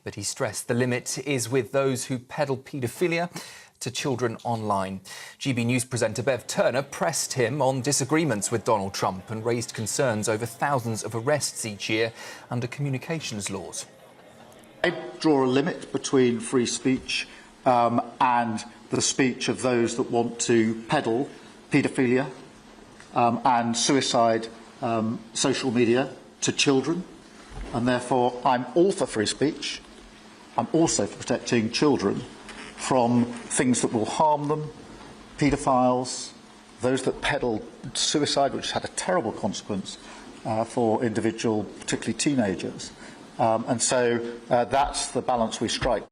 But he stressed the limit is with those who peddle paedophilia to children online. GB News presenter Bev Turner pressed him on disagreements with Donald Trump and raised concerns over thousands of arrests each year under communications laws. I draw a limit between free speech and the speech of those that want to peddle paedophilia and suicide social media to children, and therefore I'm all for free speech. I'm also for protecting children from things that will harm them, paedophiles, those that peddle suicide, which has had a terrible consequence for individual, particularly teenagers. And so that's the balance we strike.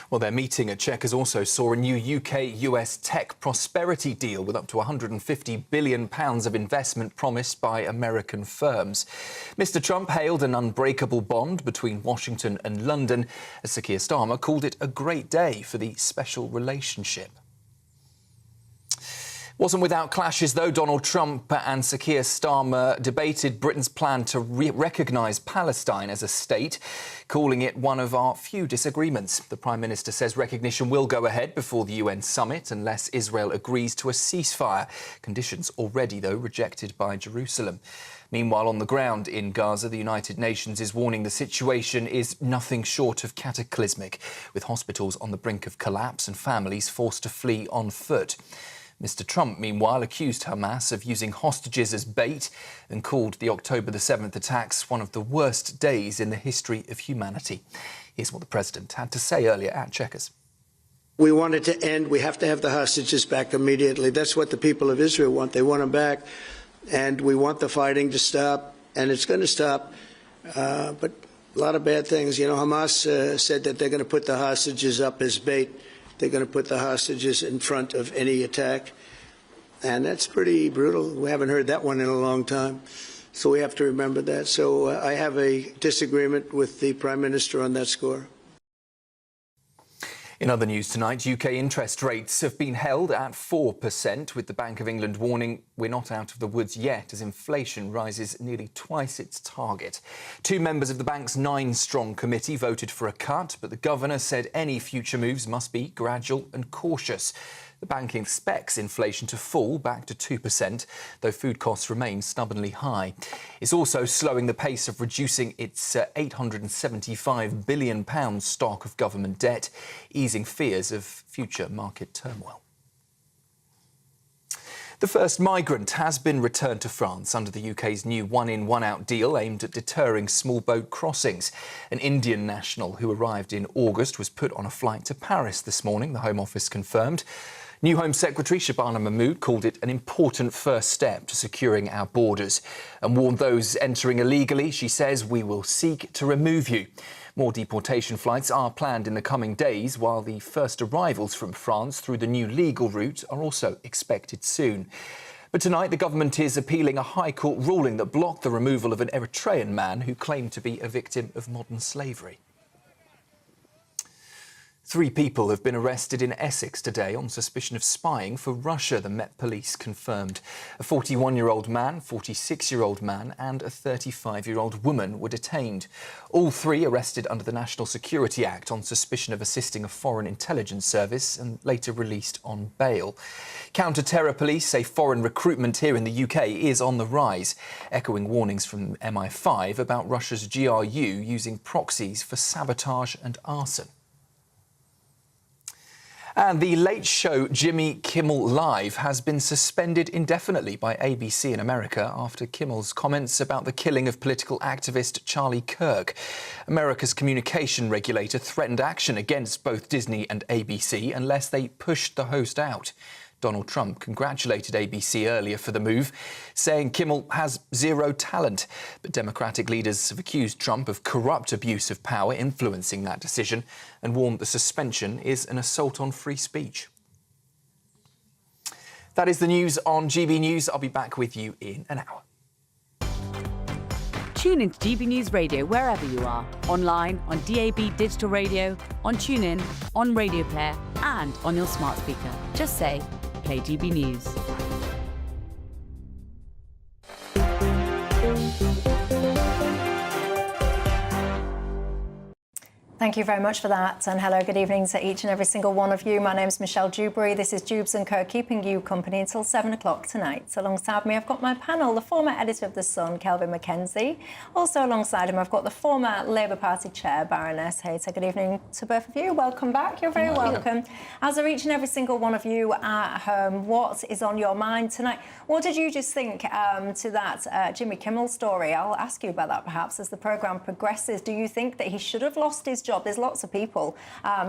Well, their meeting at Chequers also saw a new UK-US tech prosperity deal with up to £150 billion of investment promised by American firms. Mr Trump hailed an unbreakable bond between Washington and London, as Sir Keir Starmer called it a great day for the special relationship. Wasn't without clashes, though. Donald Trump and Sir Keir Starmer debated Britain's plan to recognise Palestine as a state, calling it one of our few disagreements. The Prime Minister says recognition will go ahead before the UN summit unless Israel agrees to a ceasefire. Conditions already, though, rejected by Jerusalem. Meanwhile, on the ground in Gaza, the United Nations is warning the situation is nothing short of cataclysmic, with hospitals on the brink of collapse and families forced to flee on foot. Mr Trump, meanwhile, accused Hamas of using hostages as bait and called the October the 7th attacks one of the worst days in the history of humanity. Here's what the president had to say earlier at Chequers. We want it to end. We have to have the hostages back immediately. That's what the people of Israel want. They want them back. And we want the fighting to stop. And it's going to stop. But a lot of bad things. You know, Hamas said that they're going to put the hostages up as bait. They're going to put the hostages in front of any attack. And that's pretty brutal. We haven't heard that one in a long time. So we have to remember that. So I have a disagreement with the Prime Minister on that score. In other news tonight, UK interest rates have been held at 4%, with the Bank of England warning we're not out of the woods yet as inflation rises nearly twice its target. Two members of the bank's 9-strong committee voted for a cut, but the governor said any future moves must be gradual and cautious. The bank expects inflation to fall back to 2%, though food costs remain stubbornly high. It's also slowing the pace of reducing its £875 billion stock of government debt, easing fears of future market turmoil. The first migrant has been returned to France under the UK's new one-in, one-out deal aimed at deterring small boat crossings. An Indian national who arrived in August was put on a flight to Paris this morning, the Home Office confirmed. New Home Secretary Shabana Mahmood called it an important first step to securing our borders and warned those entering illegally. She says, "We will seek to remove you." More deportation flights are planned in the coming days, while the first arrivals from France through the new legal route are also expected soon. But tonight, the government is appealing a High Court ruling that blocked the removal of an Eritrean man who claimed to be a victim of modern slavery. 3 people have been arrested in Essex today on suspicion of spying for Russia, the Met Police confirmed. A 41-year-old man, 46-year-old man and a 35-year-old woman were detained. All 3 arrested under the National Security Act on suspicion of assisting a foreign intelligence service and later released on bail. Counter-terror police say foreign recruitment here in the UK is on the rise, echoing warnings from MI5 about Russia's GRU using proxies for sabotage and arson. And the Late Show Jimmy Kimmel Live has been suspended indefinitely by ABC in America after Kimmel's comments about the killing of political activist Charlie Kirk. America's communication regulator threatened action against both Disney and ABC unless they pushed the host out. Donald Trump congratulated ABC earlier for the move, saying Kimmel has zero talent. But Democratic leaders have accused Trump of corrupt abuse of power influencing that decision and warned the suspension is an assault on free speech. That is the news on GB News. I'll be back with you in an hour. Tune into GB News Radio wherever you are, online, on DAB digital radio, on TuneIn, on Radio Player and on your smart speaker. Just say, play GB News. Thank you very much for that, and hello, good evening to each and every single one of you. My name's Michelle Dewberry. This is Dewbs & Co, keeping you company until 7 o'clock tonight. Alongside me, I've got my panel, the former editor of The Sun, Kelvin Mackenzie. Also alongside him, I've got the former Labour Party chair, Baroness Hayter. Good evening to both of you. Welcome back. You're very welcome. As are each and every single one of you at home, what is on your mind tonight? What did you just think to that Jimmy Kimmel story? I'll ask you about that perhaps as the programme progresses. Do you think that he should have lost his job? There's lots of people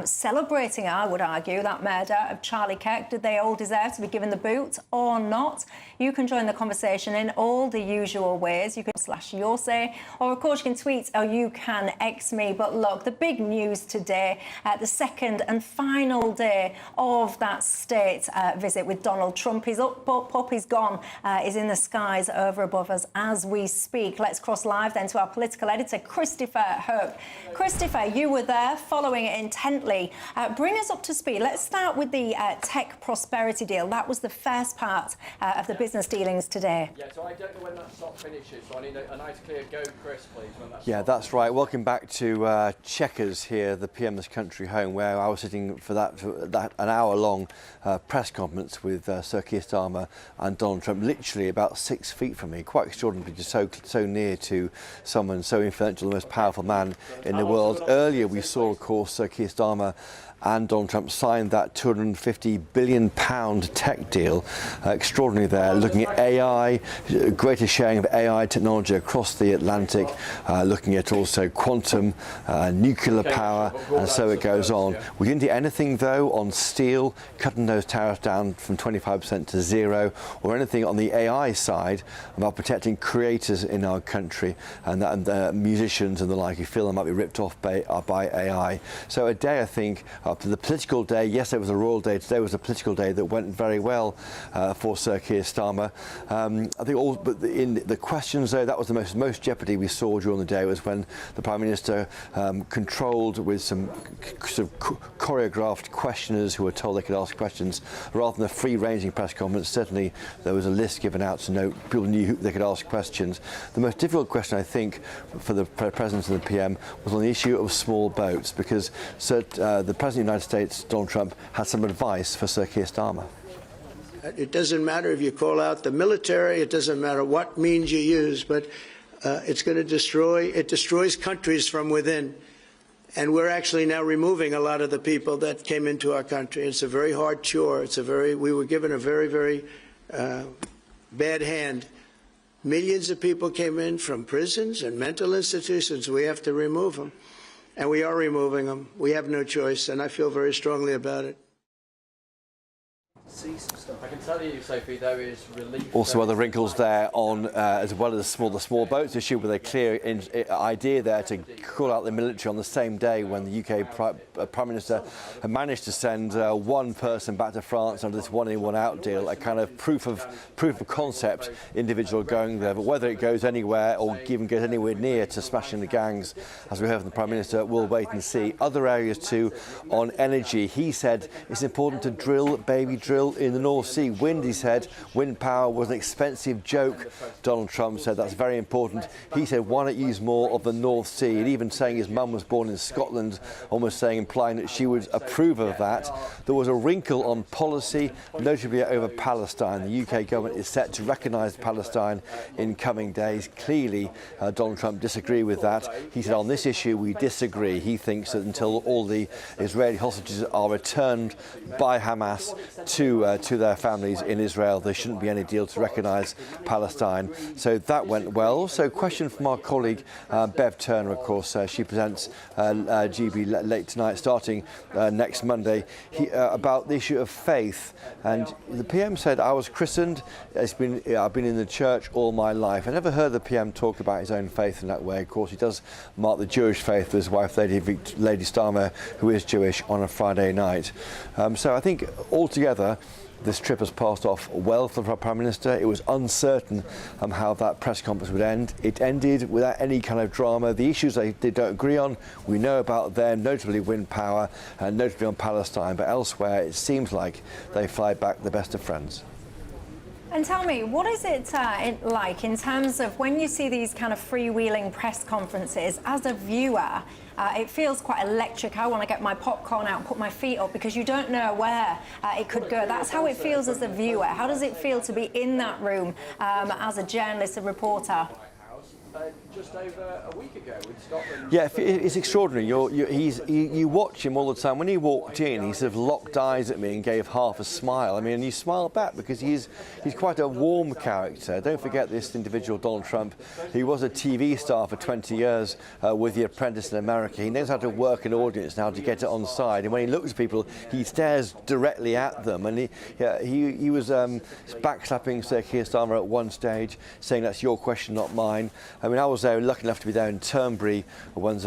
celebrating, I would argue, that murder of Charlie Kirk. Did they all deserve to be given the boot or not? You can join the conversation in all the usual ways. You can / your say, or of course you can tweet or you can X me. But look, the big news today, the second and final day of that state visit with Donald Trump. He's up, he's gone, is in the skies over above us as we speak. Let's cross live then to our political editor, Christopher Hope. Christopher, you were there following it intently. Bring us up to speed. Let's start with the tech prosperity deal. That was the first part of the business dealings today. Yeah, so I don't know when that stop finishes, so I need a nice clear go, Chris, please. When that that's right. Welcome back to Chequers here, the PM's country home, where I was sitting for that an hour-long press conference with Sir Keir Starmer and Donald Trump, literally about 6 feet from me. Quite extraordinary, just so near to someone so influential, the most powerful man in the world. Earlier, we saw, of course, Sir Keir Starmer and Donald Trump signed that £250 billion tech deal. Extraordinary there, looking at AI, greater sharing of AI technology across the Atlantic, looking at also quantum, nuclear power, and so it goes on. We didn't do anything, though, on steel, cutting those tariffs down from 25% to 0, or anything on the AI side about protecting creators in our country and musicians and the like who feel they might be ripped off by AI. So a day, I think, the political day, yes, it was a royal day. Today was a political day that went very well for Sir Keir Starmer. I think but in the questions, though, that was the most jeopardy we saw during the day was when the Prime Minister controlled with some sort of choreographed questioners who were told they could ask questions rather than a free-ranging press conference. Certainly, there was a list given out to know people knew who they could ask questions. The most difficult question, I think, for the President and the PM was on the issue of small boats, because the President of the United States, Donald Trump, had some advice for Sir Keir Starmer. It doesn't matter if you call out the military, it doesn't matter what means you use, but it's going to destroys countries from within. And we're actually now removing a lot of the people that came into our country. It's a very hard chore. We were given a very, very bad hand. Millions of people came in from prisons and mental institutions. We have to remove them. And we are removing them. We have no choice, and I feel very strongly about it. I can tell you, Sophie, there is relief. Also, other wrinkles there on, as well as the small boats issue, with a clear idea there to call out the military on the same day when the UK Prime Minister had managed to send one person back to France under this one-in, one-out deal, a kind of proof of concept individual going there. But whether it goes anywhere or even goes anywhere near to smashing the gangs, as we heard from the Prime Minister, we'll wait and see. Other areas too on energy. He said it's important to drill in the North Sea. Wind, he said, wind power was an expensive joke. Donald Trump said that's very important. He said, why not use more of the North Sea? And even saying his mum was born in Scotland, almost implying that she would approve of that. There was a wrinkle on policy, notably over Palestine. The UK government is set to recognise Palestine in coming days. Clearly, Donald Trump disagreed with that. He said, on this issue, we disagree. He thinks that until all the Israeli hostages are returned by Hamas to their families in Israel, there shouldn't be any deal to recognise Palestine. So that went well. Also, a question from our colleague Bev Turner, of course. She presents GB late tonight, starting next Monday, about the issue of faith. And the PM said, I was christened. I've been in the church all my life. I never heard the PM talk about his own faith in that way. Of course, he does mark the Jewish faith with his wife, Lady Starmer, who is Jewish, on a Friday night. So I think altogether, this trip has passed off well for the Prime Minister. It was uncertain how that press conference would end. It ended without any kind of drama. The issues they don't agree on, we know about them, notably wind power and notably on Palestine, but elsewhere it seems like they fly back the best of friends. And tell me, what is it like in terms of when you see these kind of freewheeling press conferences as a viewer? It feels quite electric. I want to get my popcorn out and put my feet up because you don't know where it could go. That's how it feels as a viewer. How does it feel to be in that room as a journalist, a reporter? Just over a week ago in Scotland. Yeah, it's extraordinary. You watch him all the time. When he walked in, he sort of locked eyes at me and gave half a smile. I mean, and you smile back because he's quite a warm character. Don't forget this individual, Donald Trump. He was a TV star for 20 years with The Apprentice in America. He knows how to work an audience and how to get it on side. And when he looks at people, he stares directly at them. And he was backslapping Sir Keir Starmer at one stage, saying that's your question, not mine. I mean, I was lucky enough to be there in Turnberry when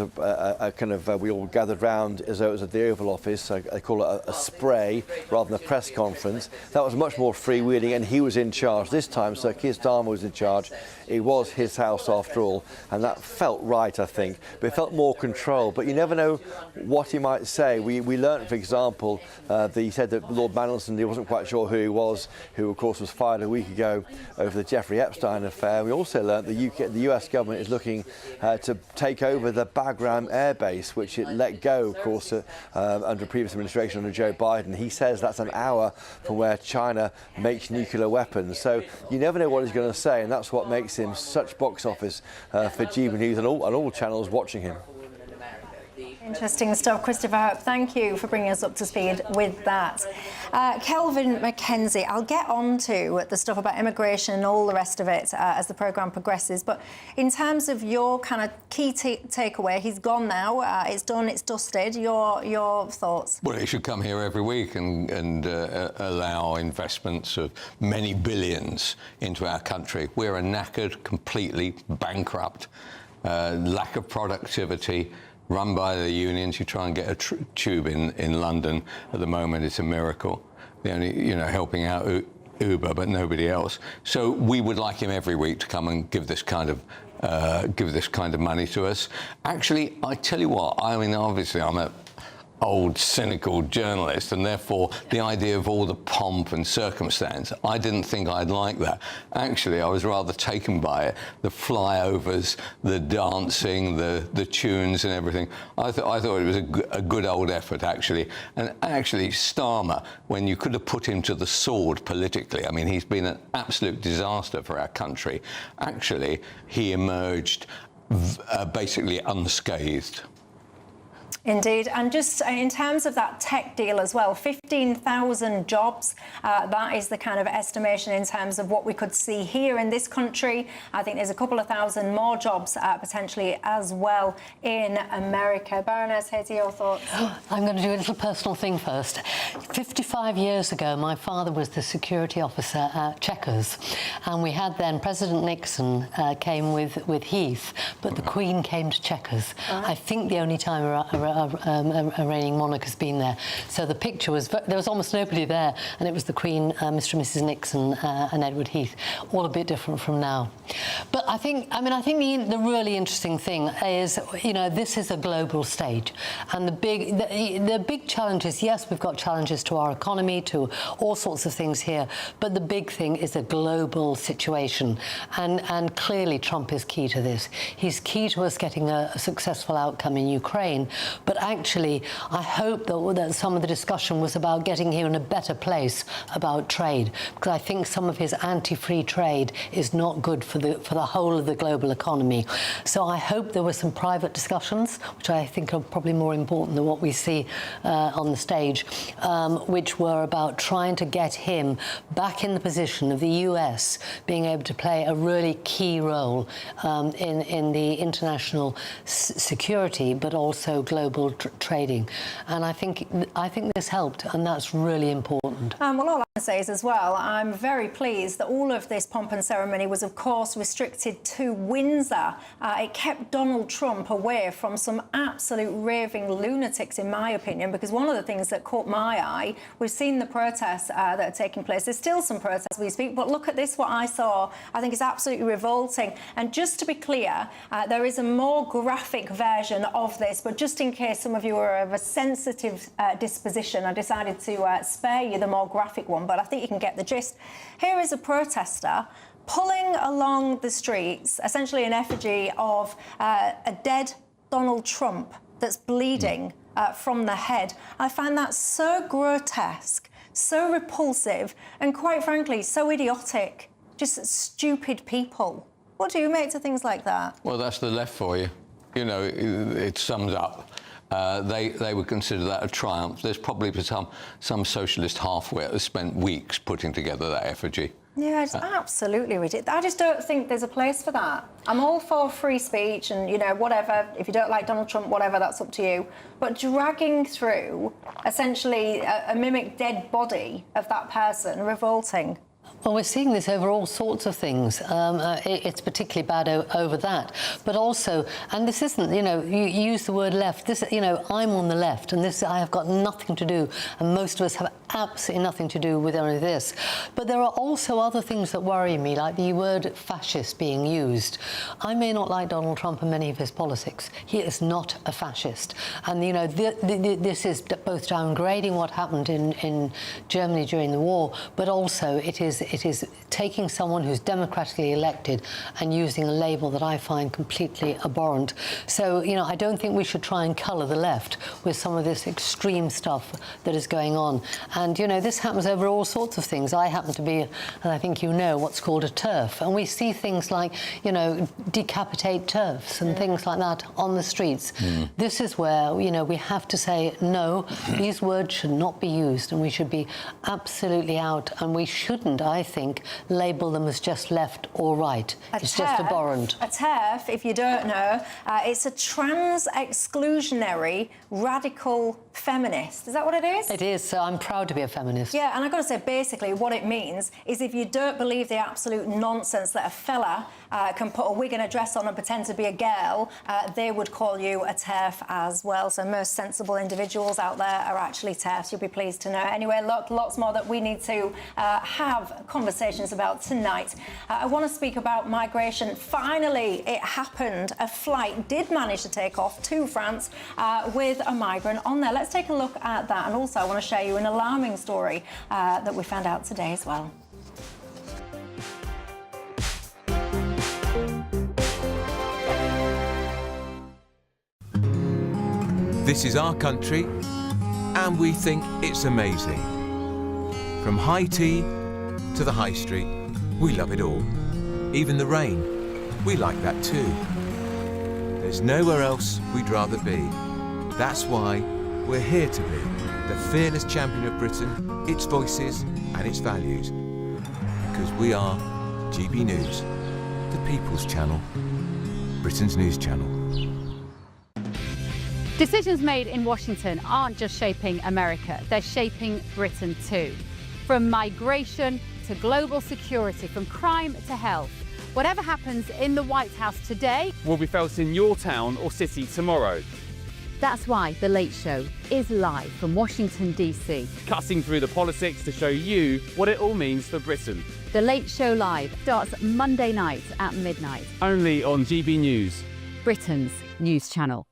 we all gathered round as though it was at the Oval Office. I call it a spray rather than a press conference. That was much more freewheeling, and he was in charge. This time, Sir Keir Starmer was in charge. It was his house after all, and that felt right, I think. But it felt more control. But you never know what he might say. We learnt, for example, that he said that Lord Mandelson, he wasn't quite sure who he was, who of course was fired a week ago over the Jeffrey Epstein affair. We also learnt the US government is looking to take over the Bagram Air Base, which it let go, of course, under a previous administration under Joe Biden. He says that's an hour from where China makes nuclear weapons. So you never know what he's going to say, and that's what makes him such box office for GBNews and all channels watching him. Interesting stuff. Christopher Hope, thank you for bringing us up to speed with that. Kelvin McKenzie, I'll get on to the stuff about immigration and all the rest of it as the programme progresses, but in terms of your kind of key takeaway, he's gone now, it's done, it's dusted, your thoughts? Well, he should come here every week and allow investments of many billions into our country. We're a knackered, completely bankrupt, lack of productivity, run by the unions. You try and get a tube in London at the moment, it's a miracle. The only, helping out Uber, but nobody else. So we would like him every week to come and give this kind of money to us. Actually, I tell you what, I mean, obviously I'm a old, cynical journalist, and therefore the idea of all the pomp and circumstance, I didn't think I'd like that. Actually, I was rather taken by it. The flyovers, the dancing, the tunes and everything. I thought it was a good old effort, actually. And actually, Starmer, when you could have put him to the sword politically, I mean, he's been an absolute disaster for our country. Actually, he emerged basically unscathed. Indeed, and just in terms of that tech deal as well, 15,000 jobs, that is the kind of estimation in terms of what we could see here in this country. I think there's a couple of thousand more jobs potentially as well in America. Baroness Hazy, your thoughts? I'm going to do a little personal thing first. 55 years ago, my father was the security officer at Chequers, and we had then President Nixon came with Heath, but the Queen came to Chequers. I think the only time a reigning monarch has been there. So the picture was, there was almost nobody there, and it was the Queen, Mr. and Mrs. Nixon and Edward Heath, all a bit different from now. But I think the really interesting thing is, this is a global stage, and the big challenges, yes, we've got challenges to our economy, to all sorts of things here, but the big thing is a global situation, and clearly Trump is key to this. He's key to us getting a successful outcome in Ukraine, but actually, I hope that some of the discussion was about getting him in a better place about trade, because I think some of his anti-free trade is not good for the whole of the global economy. So I hope there were some private discussions, which I think are probably more important than what we see on the stage, which were about trying to get him back in the position of the US being able to play a really key role in the international security, but also global trading. And I think this helped, and that's really important. Well, all I can say is as well, I'm very pleased that all of this pomp and ceremony was, of course, restricted to Windsor. It kept Donald Trump away from some absolute raving lunatics, in my opinion, because one of the things that caught my eye, we've seen the protests that are taking place. There's still some protests as we speak, but look at this, what I saw, I think is absolutely revolting. And just to be clear, there is a more graphic version of this, but just in case case some of you are of a sensitive disposition, I decided to spare you the more graphic one, but I think you can get the gist. Here is a protester pulling along the streets, essentially an effigy of a dead Donald Trump that's bleeding from the head. I find that so grotesque, so repulsive, and quite frankly, so idiotic. Just stupid people. What do you make to things like that? Well, that's the left for you. You know, it sums up. They would consider that a triumph. There's probably some socialist halfwit that spent weeks putting together that effigy. Yeah, it's absolutely ridiculous. I just don't think there's a place for that. I'm all for free speech and, you know, whatever. If you don't like Donald Trump, whatever, that's up to you. But dragging through, essentially, a mimic dead body of that person, revolting. Well, we're seeing this over all sorts of things. It's particularly bad over that. But also, and this isn't, you know, you use the word left. This, you know, I'm on the left, and this I have got nothing to do, and most of us have absolutely nothing to do with any of this. But there are also other things that worry me, like the word fascist being used. I may not like Donald Trump and many of his politics. He is not a fascist. And, you know, this is both downgrading what happened in Germany during the war, but also it is taking someone who's democratically elected and using a label that I find completely abhorrent. So, you know, I don't think we should try and colour the left with some of this extreme stuff that is going on. And, you know, this happens over all sorts of things. I happen to be, and I think you know, what's called a TERF. And we see things like, you know, decapitate TERFs and things like that on the streets. This is where, you know, we have to say, no, these words should not be used, and we should be absolutely out. And we shouldn't, I think, label them as just left or right. It's just abhorrent. A TERF, if you don't know, it's a trans-exclusionary radical feminist. Is that what it is? It is. So I'm proud to be a feminist. Yeah, and I've got to say, basically, what it means is if you don't believe the absolute nonsense that a fella can put a wig and a dress on and pretend to be a girl, they would call you a TERF as well. So most sensible individuals out there are actually TERFs, you'll be pleased to know. Anyway, lots more that we need to have conversations about tonight. I want to speak about migration. Finally, it happened. A flight did manage to take off to France with a migrant on there. Let's take a look at that. And also, I want to share you an alarming story that we found out today as well. This is our country, and we think it's amazing. From high tea to the high street, we love it all. Even the rain, we like that too. There's nowhere else we'd rather be. That's why we're here to be the fearless champion of Britain, its voices and its values. Because we are GB News, the People's Channel, Britain's news channel. Decisions made in Washington aren't just shaping America, they're shaping Britain too. From migration to global security, from crime to health. Whatever happens in the White House today will be felt in your town or city tomorrow. That's why The Late Show is live from Washington, D.C. Cutting through the politics to show you what it all means for Britain. The Late Show Live starts Monday night at midnight. Only on GB News, Britain's news channel.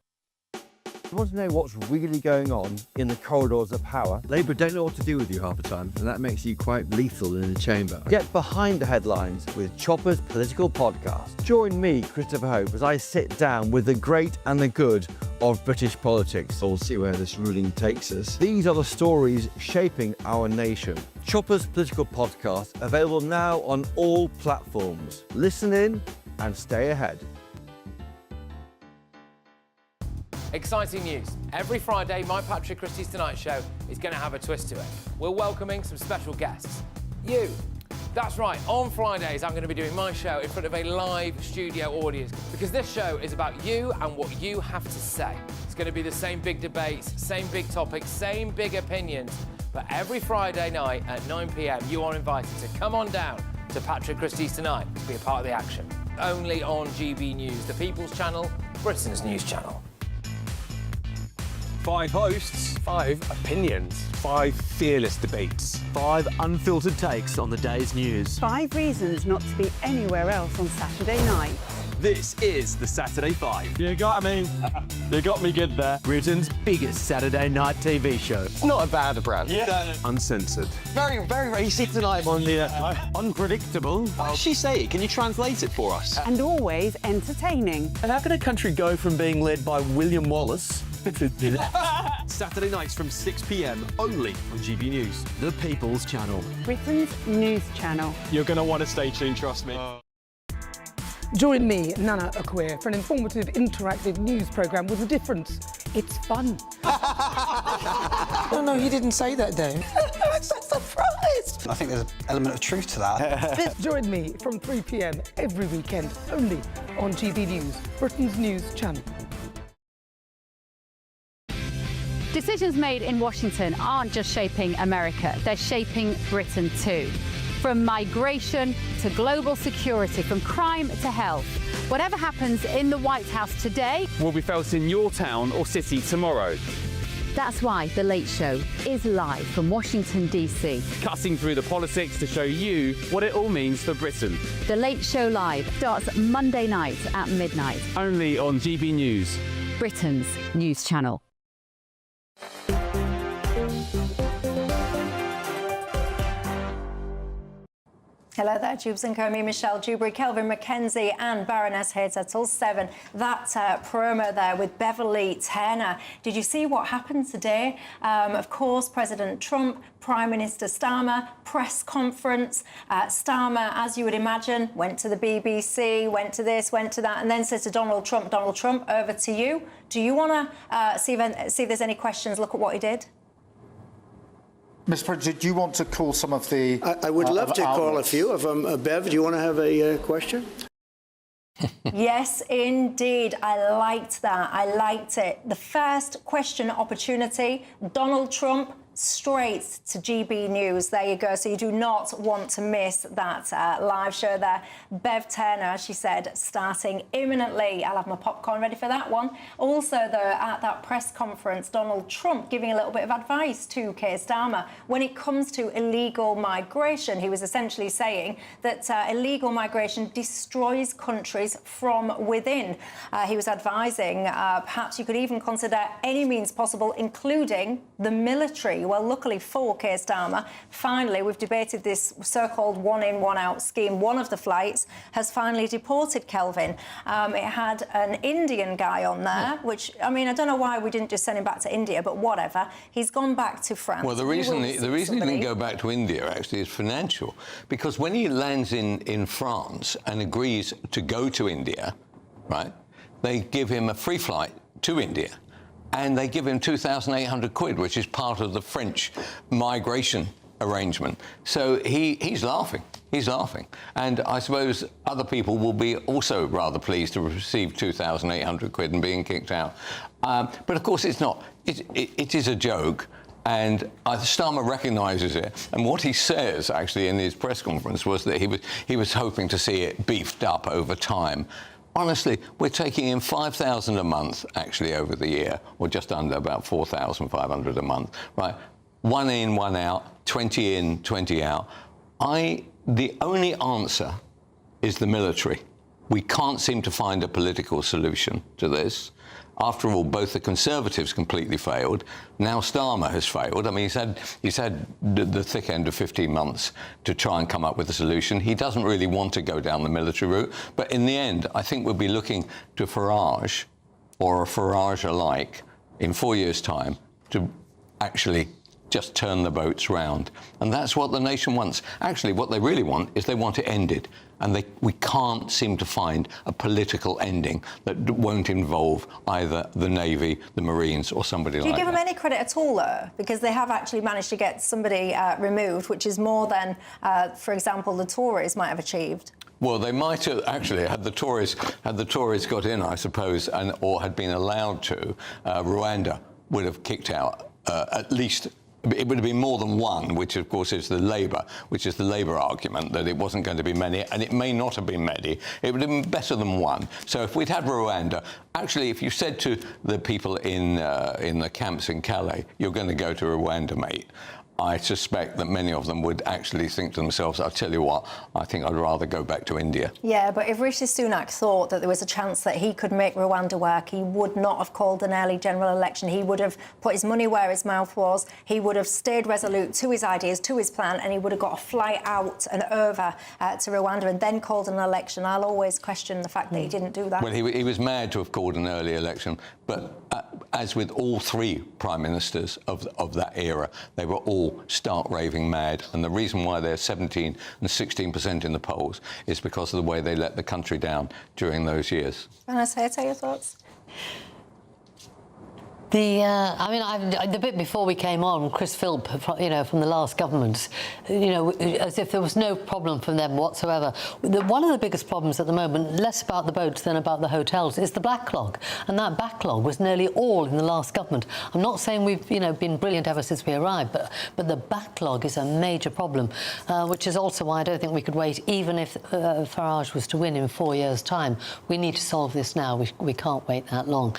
You want to know what's really going on in the corridors of power? Labour don't know what to do with you half the time, and that makes you quite lethal in the chamber. Get behind the headlines with Chopper's Political Podcast. Join me, Christopher Hope, as I sit down with the great and the good of British politics. We'll see where this ruling takes us. These are the stories shaping our nation. Chopper's Political Podcast, available now on all platforms. Listen in and stay ahead. Exciting news. Every Friday, my Patrick Christie's Tonight Show is going to have a twist to it. We're welcoming some special guests. You. That's right, on Fridays I'm going to be doing my show in front of a live studio audience because this show is about you and what you have to say. It's going to be the same big debates, same big topics, same big opinions, but every Friday night at 9 p.m. you are invited to come on down to Patrick Christie's Tonight to be a part of the action. Only on GB News, the People's Channel, Britain's news channel. 5 hosts, 5 opinions, 5 fearless debates, 5 unfiltered takes on the day's news. 5 reasons not to be anywhere else on Saturday night. This is the Saturday Five. You got me good there. Britain's biggest Saturday night TV show. It's not a bad brand. Yeah. Uncensored. Very, very, very easy tonight. On the unpredictable. What did she say? Can you translate it for us? And always entertaining. And how can a country go from being led by William Wallace Saturday nights from 6 p.m. only on GB News, the People's Channel. Britain's news channel. You're going to want to stay tuned, trust me. Join me, Nana Akweer, for an informative, interactive news programme with a difference. It's fun. No, he didn't say that, Dave. I'm so surprised. I think there's an element of truth to that. Join me from 3 p.m. every weekend, only on GB News, Britain's news channel. Decisions made in Washington aren't just shaping America, they're shaping Britain too. From migration to global security, from crime to health. Whatever happens in the White House today will be felt in your town or city tomorrow. That's why The Late Show is live from Washington, D.C. Cutting through the politics to show you what it all means for Britain. The Late Show Live starts Monday night at midnight. Only on GB News, Britain's news channel. Hello there, Dewbs and Co. Me, Michelle Dewberry, Kelvin Mackenzie and Baroness here till 7. That promo there with Beverly Turner. Did you see what happened today? Of course, President Trump, Prime Minister Starmer, press conference. Starmer, as you would imagine, went to the BBC, went to this, went to that, and then said to Donald Trump, over to you. Do you want to see if there's any questions? Look at what he did. Mr. President, do you want to call some of the... I would love to call a few of them. Bev, do you want to have a question? Yes, indeed. I liked that. I liked it. The first question opportunity, Donald Trump, straight to GB News. There you go. So you do not want to miss that live show there. Bev Turner, she said, starting imminently. I'll have my popcorn ready for that one. Also, though, at that press conference, Donald Trump giving a little bit of advice to Keir Starmer when it comes to illegal migration. He was essentially saying that illegal migration destroys countries from within. He was advising perhaps you could even consider any means possible, including the military. Well, luckily for Keir Starmer, finally, we've debated this so-called one-in, one-out scheme. One of the flights has finally deported Kelvin. It had an Indian guy on there, which, I mean, I don't know why we didn't just send him back to India, but whatever. He's gone back to France. Well, the reason he didn't go back to India, actually, is financial. Because when he lands in France and agrees to go to India, right, they give him a free flight to India. And they give him 2,800 quid, which is part of the French migration arrangement. So he's laughing. He's laughing. And I suppose other people will be also rather pleased to receive 2,800 quid and being kicked out. But of course it's not. It is a joke. And Starmer recognises it. And what he says, actually, in his press conference was that he was hoping to see it beefed up over time. Honestly, we're taking in 5,000 a month, actually, over the year, or just under about 4,500 a month, right? One in, one out, 20 in, 20 out. The only answer is the military. We can't seem to find a political solution to this. After all, both the Conservatives completely failed. Now Starmer has failed. I mean, he's had the thick end of 15 months to try and come up with a solution. He doesn't really want to go down the military route. But in the end, I think we'll be looking to Farage or a Farage-alike in 4 years' time to actually just turn the boats round. And that's what the nation wants. Actually, what they really want is they want it ended. And we can't seem to find a political ending that won't involve either the Navy, the Marines, or somebody like that. Do you give them any credit at all, though? Because they have actually managed to get somebody removed, which is more than, for example, the Tories might have achieved. Well, they might have actually, had the Tories got in, I suppose, or had been allowed to, Rwanda would have kicked out at least. It would have been more than one, which of course is the Labour argument that it wasn't going to be many, and it may not have been many. It would have been better than one. So if we'd had Rwanda, actually, if you said to the people in the camps in Calais, you're going to go to Rwanda, mate, I think they would have I suspect that many of them would actually think to themselves, I'll tell you what, I think I'd rather go back to India. Yeah, but if Rishi Sunak thought that there was a chance that he could make Rwanda work, he would not have called an early general election. He would have put his money where his mouth was. He would have stayed resolute to his ideas, to his plan, and he would have got a flight out and over to Rwanda and then called an election. I'll always question the fact that he didn't do that. Well, he was mad to have called an early election, but as with all three prime ministers of that era, they were all stark raving mad, and the reason why they're 17 and 16% in the polls is because of the way they let the country down during those years. Vanessa, tell your thoughts. The bit before we came on, Chris Philp, from the last government, as if there was no problem from them whatsoever. One of the biggest problems at the moment, less about the boats than about the hotels, is the backlog, and that backlog was nearly all in the last government. I'm not saying we've, been brilliant ever since we arrived, but the backlog is a major problem, which is also why I don't think we could wait, even if Farage was to win in 4 years' time. We need to solve this now. We can't wait that long.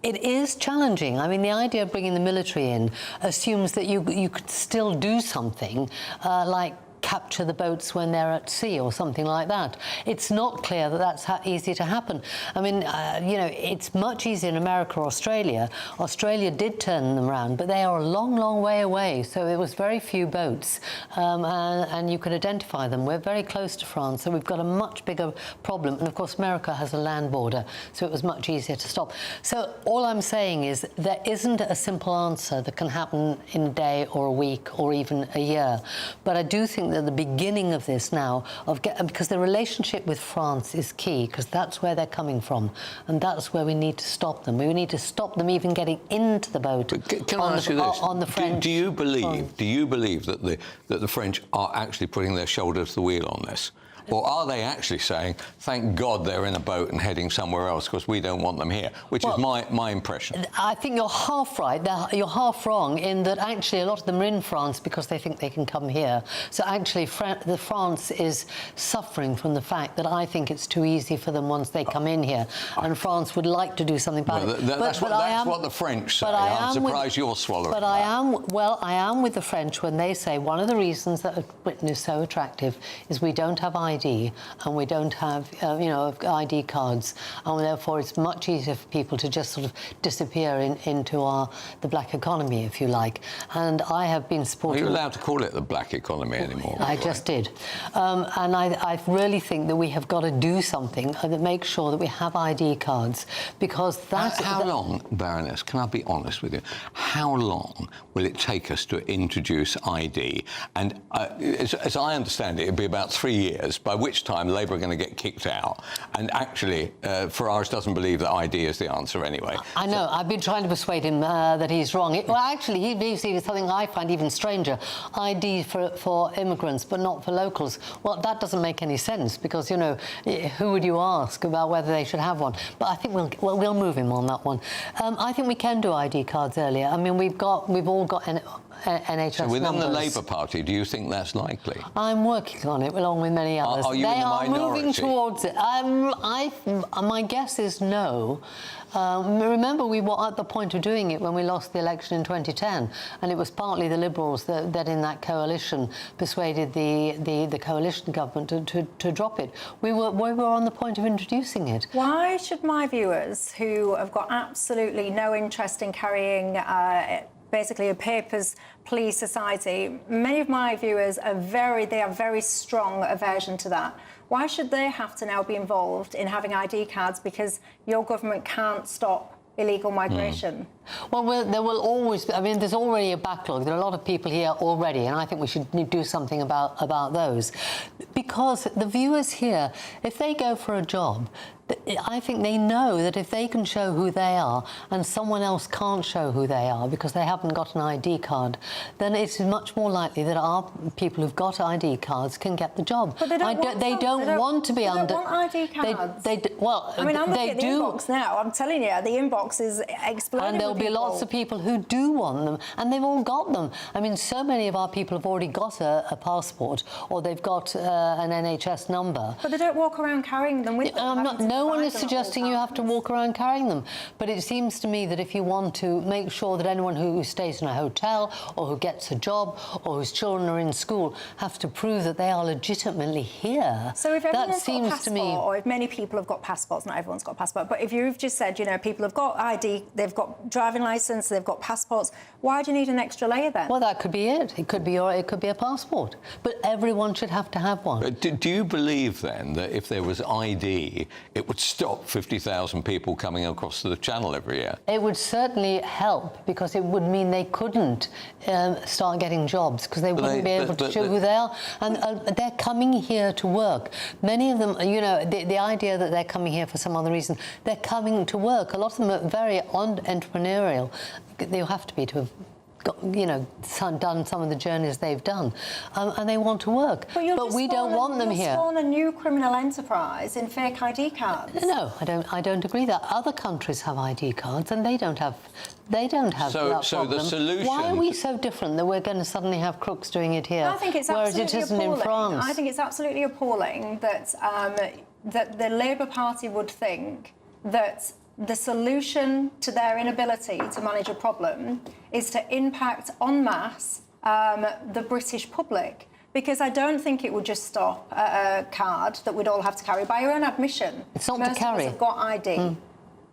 It is challenging. I mean, the idea of bringing the military in assumes that you could still do something like capture the boats when they're at sea or something like that. It's not clear that that's easy to happen. I mean, it's much easier in America or Australia. Australia did turn them around, but they are a long, long way away, so it was very few boats, and you could identify them. We're very close to France, so we've got a much bigger problem, and of course America has a land border, so it was much easier to stop. So all I'm saying is there isn't a simple answer that can happen in a day or a week or even a year, but I do think that the beginning of this now, because the relationship with France is key, because that's where they're coming from, and that's where we need to stop them. We need to stop them even getting into the boat. Can I ask you this? On the French. Do you believe that the French are actually putting their shoulder to the wheel on this? Or are they actually saying, thank God they're in a boat and heading somewhere else because we don't want them here, which is my impression? I think you're half right. You're half wrong in that actually a lot of them are in France because they think they can come here. So actually France is suffering from the fact that I think it's too easy for them once they come in here. And France would like to do something about it. That's what the French say. I'm surprised you're swallowing that. I am with the French when they say one of the reasons that Britain is so attractive is we don't have ID and we don't have, ID cards, and therefore it's much easier for people to just sort of disappear into the black economy, if you like. And I have been supporting... Are you allowed to call it the black economy anymore? I just did. And I really think that we have got to do something that makes sure that we have ID cards, because that's... How long, Baroness, can I be honest with you, how long will it take us to introduce ID? And as I understand it, it'll be about 3 years, by which time Labour are going to get kicked out. And actually, Farage doesn't believe that ID is the answer anyway. I know. I've been trying to persuade him that he's wrong. Well, actually, he believes even something I find even stranger, ID for immigrants, but not for locals. Well, that doesn't make any sense, because, who would you ask about whether they should have one? But I think we'll move him on that one. I think we can do ID cards earlier. I mean, we've all got NHS so within numbers. the Labour Party, do you think that's likely? I'm working on it, along with many others. Are you in the minority? They are moving towards it. My guess is no. Remember, we were at the point of doing it when we lost the election in 2010, and it was partly the Liberals that in that coalition persuaded the coalition government to drop it. We were on the point of introducing it. Why should my viewers, who have got absolutely no interest in carrying basically a papers please society, many of my viewers are very strong aversion to that. Why should they have to now be involved in having ID cards because your government can't stop illegal migration? Well, there will always be, I mean, there's already a backlog. There are a lot of people here already, and I think we should do something about those. Because the viewers here, if they go for a job, I think they know that if they can show who they are and someone else can't show who they are because they haven't got an ID card, then it's much more likely that our people who've got ID cards can get the job. But they don't want to be under... They don't want ID cards. Well, I mean, I'm looking at the do. inbox now. I'm telling you, the inbox is exploding. And there'll be lots of people who do want them, and they've all got them. I mean, so many of our people have already got a passport, or they've got an NHS number. But they don't walk around carrying them with them. No one is suggesting you have to walk around carrying them, but it seems to me that if you want to make sure that anyone who stays in a hotel or who gets a job or whose children are in school have to prove that they are legitimately here. So if everyone's got a passport, to me, or if many people have got passports, not everyone's got a passport, but if you've just said, you know, people have got ID, they've got driving licence, they've got passports, why do you need an extra layer then? Well, that could be it. It could be a passport. But everyone should have to have one. Do you believe then that if there was ID, it would stop 50,000 people coming across the channel every year? It would certainly help, because it would mean they couldn't start getting jobs, because they wouldn't be able to show who they are. And they're coming here to work. Many of them, you know, the idea that they're coming here for some other reason, they're coming to work. A lot of them are very entrepreneurial. They have to be to have you know, done some of the journeys they've done, and they want to work. But we don't want them here. You'll spawn a new criminal enterprise in fake ID cards. No, I don't agree that. Other countries have ID cards, and they don't have that problem. So the solution... Why are we so different that we're going to suddenly have crooks doing it here, I think it's whereas absolutely it isn't appalling. in France? I think it's absolutely appalling that that the Labour Party would think that the solution to their inability to manage a problem is to impact en masse the British public. Because I don't think it would just stop a card that we'd all have to carry. By your own admission, it's not most to carry. of us have got ID.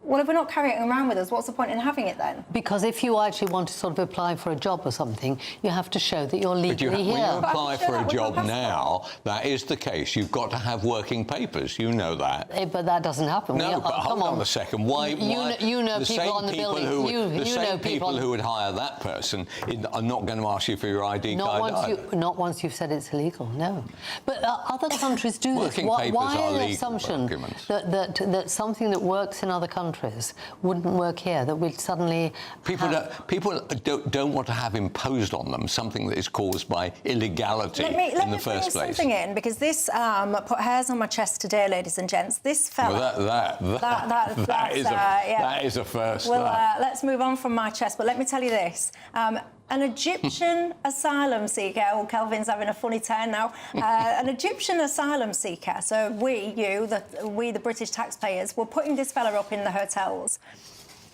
Well, if we're not carrying it around with us, what's the point in having it then? Because if you actually want to sort of apply for a job or something, you have to show that you're legally here. When you apply for a job now, that is the case. You've got to have working papers. You know that. But that doesn't happen. No, but hold on a second. Why? You know people on the building. The same people who would hire that person are not going to ask you for your ID card. Not once you've said it's illegal, no. But other countries do this. Working papers Why are the legal assumption documents. that something that works in other countries wouldn't work here, that we'd suddenly... People don't want to have imposed on them something that is caused by illegality in the first place. Let me bring something in, because this put hairs on my chest today, ladies and gents. This fella... Well, that is a first. Well, let's move on from my chest, but let me tell you this. An Egyptian asylum seeker, oh, Kelvin's having a funny turn now, an Egyptian asylum seeker, so we, the British taxpayers, were putting this fella up in the hotels.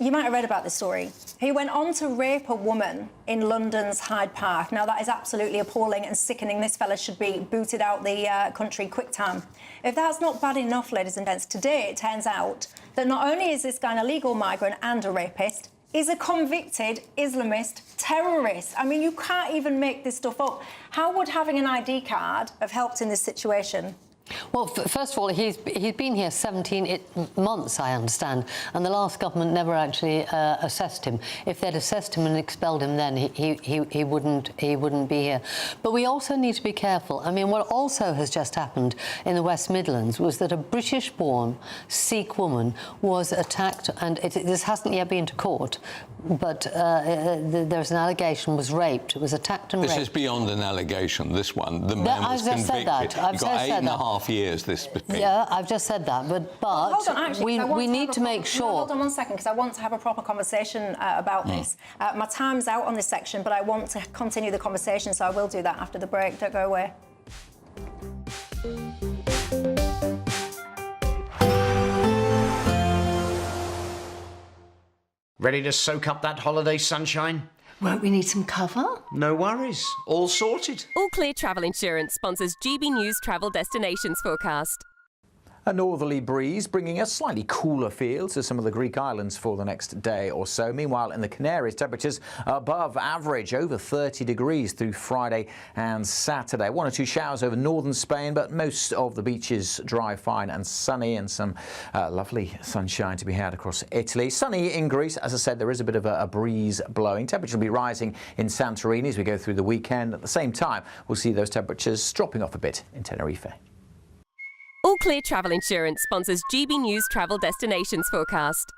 You might have read about this story. He went on to rape a woman in London's Hyde Park. Now, that is absolutely appalling and sickening. This fella should be booted out the country quick time. If that's not bad enough, ladies and gents, today it turns out that not only is this guy an illegal migrant and a rapist, is a convicted Islamist terrorist. I mean, you can't even make this stuff up. How would having an ID card have helped in this situation? Well, first of all, he's been here 17 months, I understand, and the last government never actually assessed him. If they'd assessed him and expelled him then, he wouldn't be here. But we also need to be careful. I mean, what also has just happened in the West Midlands was that a British-born Sikh woman was attacked, and this hasn't yet been to court, but there's an allegation, was raped. It was attacked and raped. This is beyond an allegation, this one. The man was convicted. Said that. I've got 8.5 years this been. Yeah, I've just said that, but hold on, actually, we need to make sure... No, hold on one second, because I want to have a proper conversation about this. My time's out on this section, but I want to continue the conversation, so I will do that after the break. Don't go away. Ready to soak up that holiday sunshine? Won't we need some cover? No worries. All sorted. All Clear Travel Insurance sponsors GBNews Travel Destinations Forecast. A northerly breeze bringing a slightly cooler feel to some of the Greek islands for the next day or so. Meanwhile, in the Canaries, temperatures above average, over 30 degrees through Friday and Saturday. 1 or 2 showers over northern Spain, but most of the beaches dry, fine and sunny, and some lovely sunshine to be had across Italy. Sunny in Greece. As I said, there is a bit of a breeze blowing. Temperature will be rising in Santorini as we go through the weekend. At the same time, we'll see those temperatures dropping off a bit in Tenerife. All Clear Travel Insurance sponsors GBNews Travel Destinations Forecast.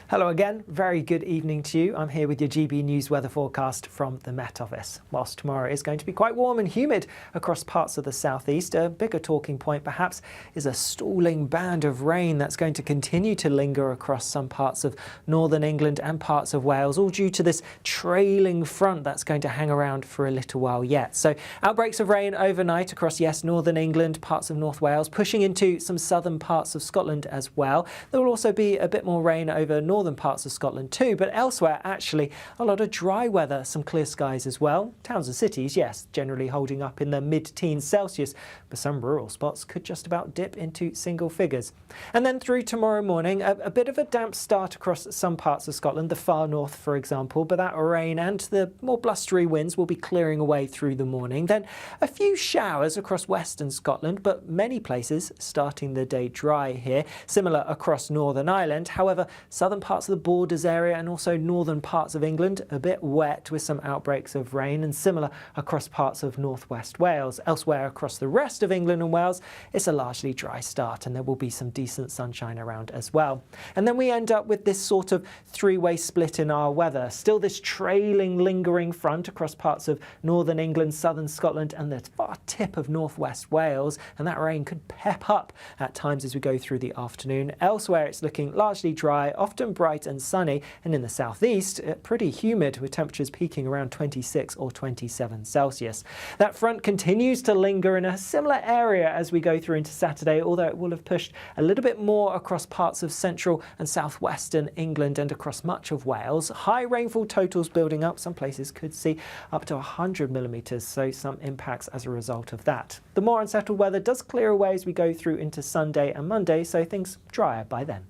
Hello again, very good evening to you. I'm here with your GB News weather forecast from the Met Office. Whilst tomorrow is going to be quite warm and humid across parts of the southeast, a bigger talking point perhaps is a stalling band of rain that's going to continue to linger across some parts of northern England and parts of Wales, all due to this trailing front that's going to hang around for a little while yet. So outbreaks of rain overnight across, yes, northern England, parts of North Wales, pushing into some southern parts of Scotland as well. There will also be a bit more rain over northern parts of Scotland too, but elsewhere actually a lot of dry weather, some clear skies as well. Towns and cities, yes, generally holding up in the mid-teens Celsius, but some rural spots could just about dip into single figures. And then through tomorrow morning, a bit of a damp start across some parts of Scotland, the far north for example, but that rain and the more blustery winds will be clearing away through the morning. Then a few showers across western Scotland, but many places starting the day dry here. Similar across Northern Ireland. However, southern parts of the Borders area and also northern parts of England a bit wet with some outbreaks of rain, and similar across parts of northwest Wales. Elsewhere across the rest of England and Wales, it's a largely dry start and there will be some decent sunshine around as well. And then we end up with this sort of three-way split in our weather. Still this trailing, lingering front across parts of northern England, southern Scotland and the far tip of northwest Wales, and that rain could pep up at times as we go through the afternoon. Elsewhere it's looking largely dry, often bright and sunny, and in the southeast pretty humid with temperatures peaking around 26 or 27 Celsius. That front continues to linger in a similar area as we go through into Saturday, although it will have pushed a little bit more across parts of central and southwestern England and across much of Wales. High rainfall totals building up. Some places could see up to 100 millimetres, so some impacts as a result of that. The more unsettled weather does clear away as we go through into Sunday and Monday, so things drier by then.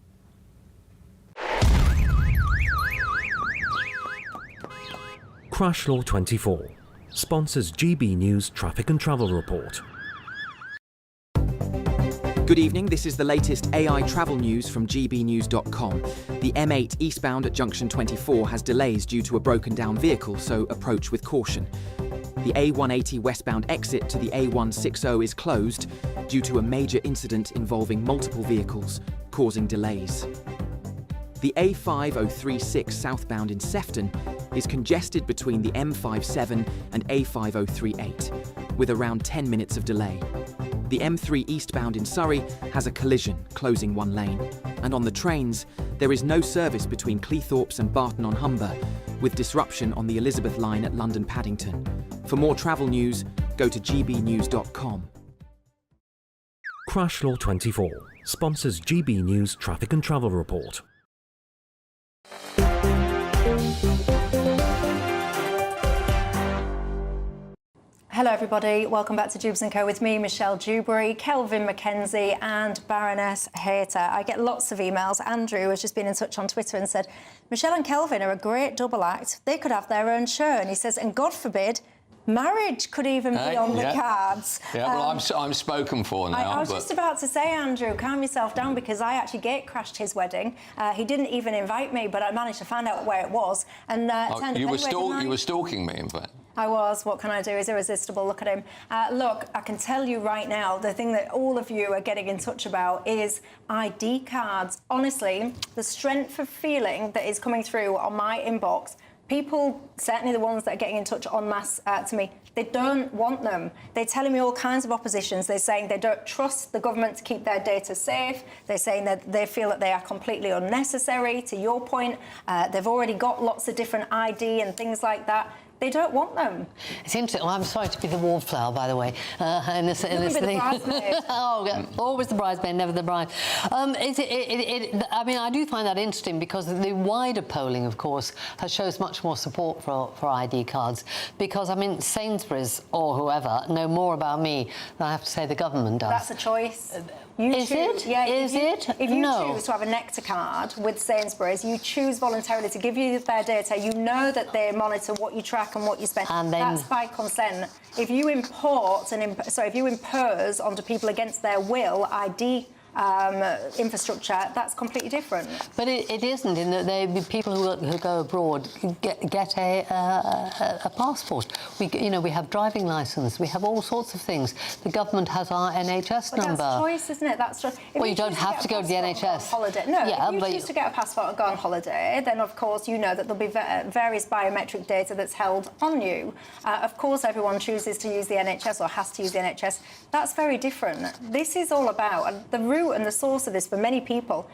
Crash Law 24 sponsors GB News Traffic and Travel Report. Good evening, this is the latest AI travel news from gbnews.com. The M8 eastbound at junction 24 has delays due to a broken down vehicle, so approach with caution. The A180 westbound exit to the A160 is closed due to a major incident involving multiple vehicles, causing delays. The A5036 southbound in Sefton is congested between the M57 and A5038, with around 10 minutes of delay. The M3 eastbound in Surrey has a collision, closing one lane. And on the trains, there is no service between Cleethorpes and Barton-on-Humber, with disruption on the Elizabeth line at London Paddington. For more travel news, go to gbnews.com. Crash Law 24 sponsors GB News Traffic and Travel Report. Hello everybody, welcome back to Dewbs & Co with me, Michelle Dewberry, Kelvin McKenzie and Baroness Hayter. I get lots of emails. Andrew has just been in touch on Twitter and said, Michelle and Kelvin are a great double act. They could have their own show. And he says, and God forbid, marriage could even be on the cards. Yeah, well, I'm spoken for now. I was just about to say, Andrew, calm yourself down, because I actually gate crashed his wedding. He didn't even invite me, but I managed to find out where it was. And you were stalking me, in fact. I was. What can I do? He's irresistible. Look at him. Look, I can tell you right now, the thing that all of you are getting in touch about is ID cards. Honestly, the strength of feeling that is coming through on my inbox, people, certainly the ones that are getting in touch en masse to me, they don't want them. They're telling me all kinds of oppositions. They're saying they don't trust the government to keep their data safe. They're saying that they feel that they are completely unnecessary. To your point, they've already got lots of different ID and things like that. They don't want them. It's interesting. Well, I'm sorry to be the wallflower, by the way, in this thing. Always the bridesmaid, never the bride. I mean, I do find that interesting because the wider polling, of course, shows much more support for ID cards. Because, I mean, Sainsbury's or whoever know more about me than I have to say the government does. That's a choice. Is it? Yeah, Is it? If you No. choose to have a Nectar card with Sainsbury's, you choose voluntarily to give you their data. You know that they monitor what you track and what you spend. And then, that's by consent. If you import and if you impose onto people against their will ID infrastructure, that's completely different. But it isn't, in that people who go abroad get a passport. We have driving licence, we have all sorts of things. The government has our NHS number. That's choice, isn't it? That's choice. Well, you don't have to go to the NHS. Holiday. No, yeah, if you choose to get a passport and go on holiday, then of course you know that there'll be various biometric data that's held on you. Of course, everyone chooses to use the NHS or has to use the NHS. That's very different. This is all about the root and the source of this for many people.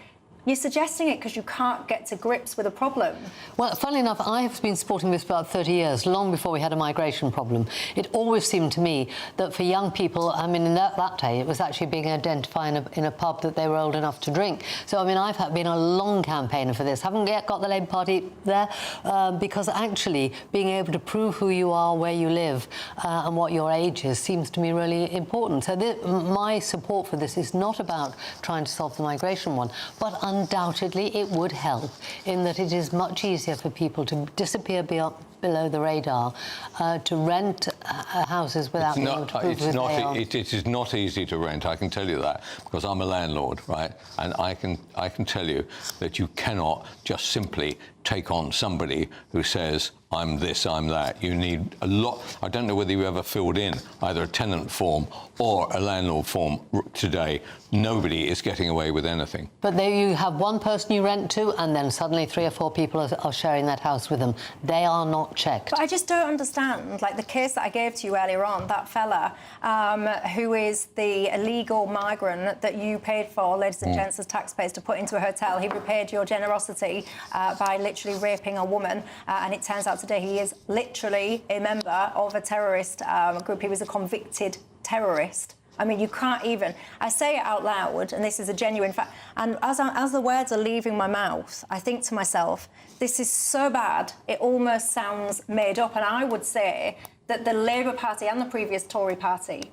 You're suggesting it because you can't get to grips with a problem. Well, funnily enough, I have been supporting this for about 30 years, long before we had a migration problem. It always seemed to me that for young people, I mean, in that day, it was actually being identified in a pub that they were old enough to drink. So, I mean, I've been a long campaigner for this. Haven't yet got the Labour Party there, because actually being able to prove who you are, where you live, and what your age is seems to me really important. So my support for this is not about trying to solve the migration one, but undoubtedly it would help in that it is much easier for people to disappear below the radar, to rent houses without being able to prove who they are. It is not easy to rent, I can tell you that, because I'm a landlord, right? And I can tell you that you cannot just simply take on somebody who says, I'm this, I'm that. You need a lot. I don't know whether you ever filled in either a tenant form or a landlord form today. Nobody is getting away with anything. But there you have one person you rent to, and then suddenly 3 or 4 people are sharing that house with them. They are not checked. But I just don't understand, like the case that I gave to you earlier on, that fella who is the illegal migrant that you paid for, ladies and gents, as taxpayers, to put into a hotel. He repaid your generosity by literally raping a woman, and it turns out today he is literally a member of a terrorist group. He was a convicted terrorist. I mean, you can't even... I say it out loud, and this is a genuine fact, and as the words are leaving my mouth, I think to myself, this is so bad, it almost sounds made up. And I would say that the Labour Party and the previous Tory Party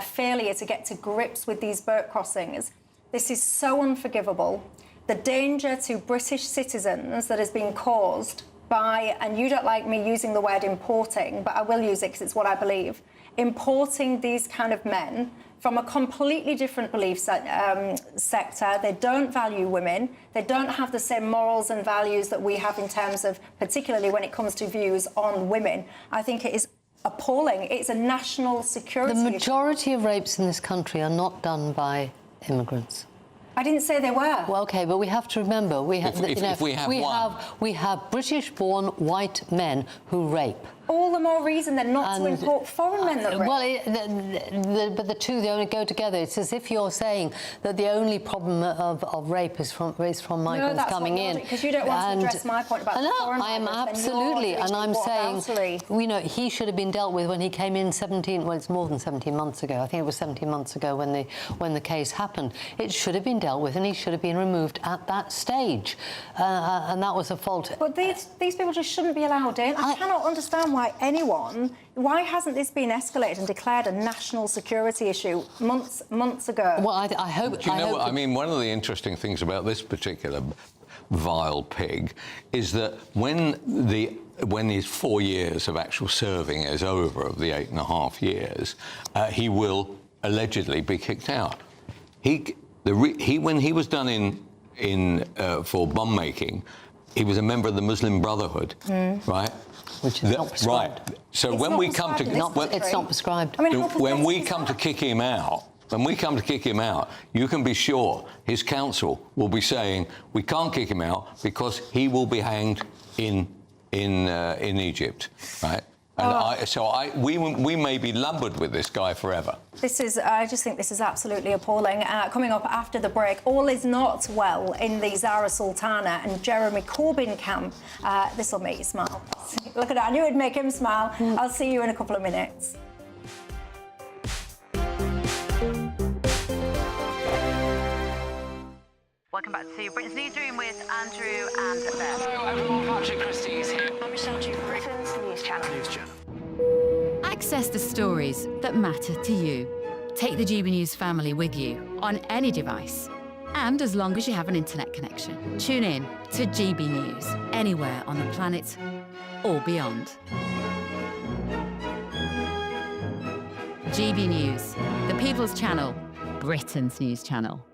failure to get to grips with these boat crossings, this is so unforgivable. The danger to British citizens that has been caused by, and you don't like me using the word importing, but I will use it because it's what I believe, importing these kind of men from a completely different belief sector. They don't value women. They don't have the same morals and values that we have in terms of, particularly when it comes to views on women. I think it is appalling. It's a national security issue. The majority of rapes in this country are not done by immigrants. I didn't say they were. Well, OK, but we have to remember, we have British-born white men who rape. All the more reason then not to import foreign men that rape. Well, but the two, they only go together. It's as if you're saying that the only problem of rape is from migrants coming in. Because you don't want to address my point about the foreign migrants. I am absolutely, and I'm saying, he should have been dealt with when he came in 17. Well, it's more than 17 months ago. I think it was 17 months ago when the case happened. It should have been dealt with, and he should have been removed at that stage, and that was a fault. But these people just shouldn't be allowed in. I cannot understand why hasn't this been escalated and declared a national security issue months ago? Well, I hope... Do you know what? I mean, one of the interesting things about this particular vile pig is that when his 4 years of actual serving is over, of the 8.5 years, he will allegedly be kicked out. When he was done for bomb making, he was a member of the Muslim Brotherhood, right? Which is not prescribed. Right. So when we come to... It's not prescribed. I mean, when we come to kick him out, you can be sure his counsel will be saying, we can't kick him out because he will be hanged in Egypt, right? And we may be lumbered with this guy forever. I just think this is absolutely appalling. Coming up after the break, all is not well in the Zara Sultana and Jeremy Corbyn camp. This will make you smile. Look at that, I knew it'd make him smile. I'll see you in a couple of minutes. Welcome back to Britain's Newsroom with Andrew and Beth. Hello everyone, Patrick Christie is here. I'm Michelle Dewberry. Britain's News Channel. Access the stories that matter to you. Take the GBNews family with you on any device. And as long as you have an internet connection, tune in to GB News anywhere on the planet or beyond. GB News, the People's Channel, Britain's News Channel.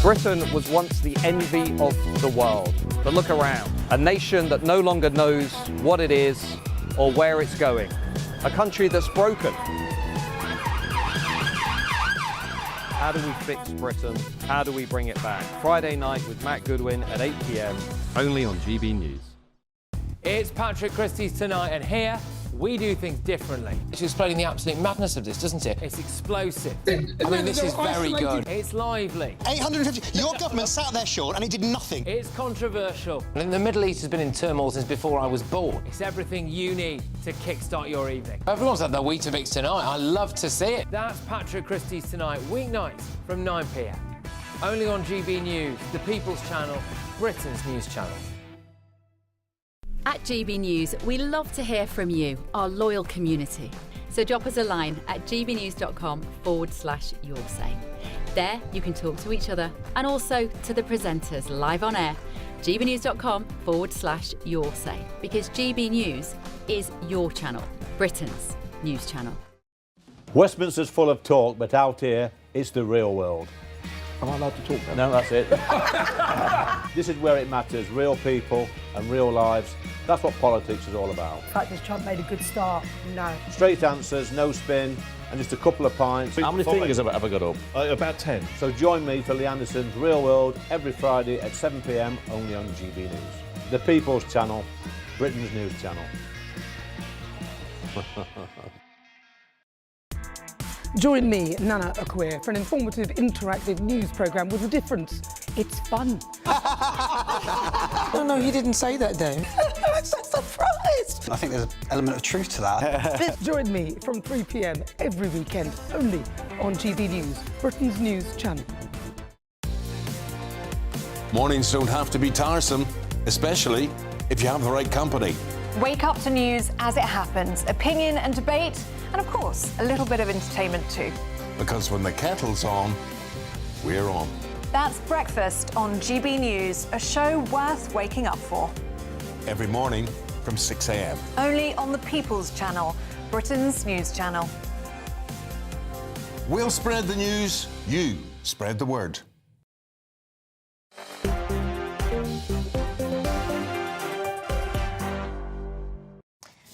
Britain was once the envy of the world. But look around. A nation that no longer knows what it is or where it's going. A country that's broken. How do we fix Britain? How do we bring it back? Friday night with Matt Goodwin at 8 p.m, only on GB News. It's Patrick Christie's Tonight, and here we do things differently. It's explaining the absolute madness of this, doesn't it? It's explosive. I mean, this is very good. It's lively. 850. Your government sat there, Sean, and it did nothing. It's controversial. And the Middle East has been in turmoil since before I was born. It's everything you need to kickstart your evening. Everyone's had their Weetabix tonight. I love to see it. That's Patrick Christie's Tonight, weeknights from 9 p.m. Only on GB News, the People's Channel, Britain's news channel. At GB News, we love to hear from you, our loyal community. So drop us a line at gbnews.com/yoursay. There you can talk to each other and also to the presenters live on air. gbnews.com/yoursay, because GB News is your channel, Britain's news channel. Westminster's full of talk, but out here, it's the real world. Am I allowed to talk now? No, that's it. This is where it matters, real people and real lives. That's what politics is all about. The fact that Trump made a good start, no. Straight answers, no spin, and just a couple of pints. How many fingers have I got up? About 10. So join me for Lee Anderson's Real World every Friday at 7 p.m, only on GB News. The People's Channel, Britain's news channel. Join me, Nana Akweer, for an informative, interactive news programme with a difference. It's fun. No, he didn't say that, Dave. I'm so surprised. I think there's an element of truth to that. Join me from 3 p.m. every weekend, only on GB News, Britain's news channel. Mornings don't have to be tiresome, especially if you have the right company. Wake up to news as it happens, opinion and debate, and of course, a little bit of entertainment too. Because when the kettle's on, we're on. That's Breakfast on GB News, a show worth waking up for. Every morning from 6 a.m. Only on the People's Channel, Britain's news channel. We'll spread the news, you spread the word.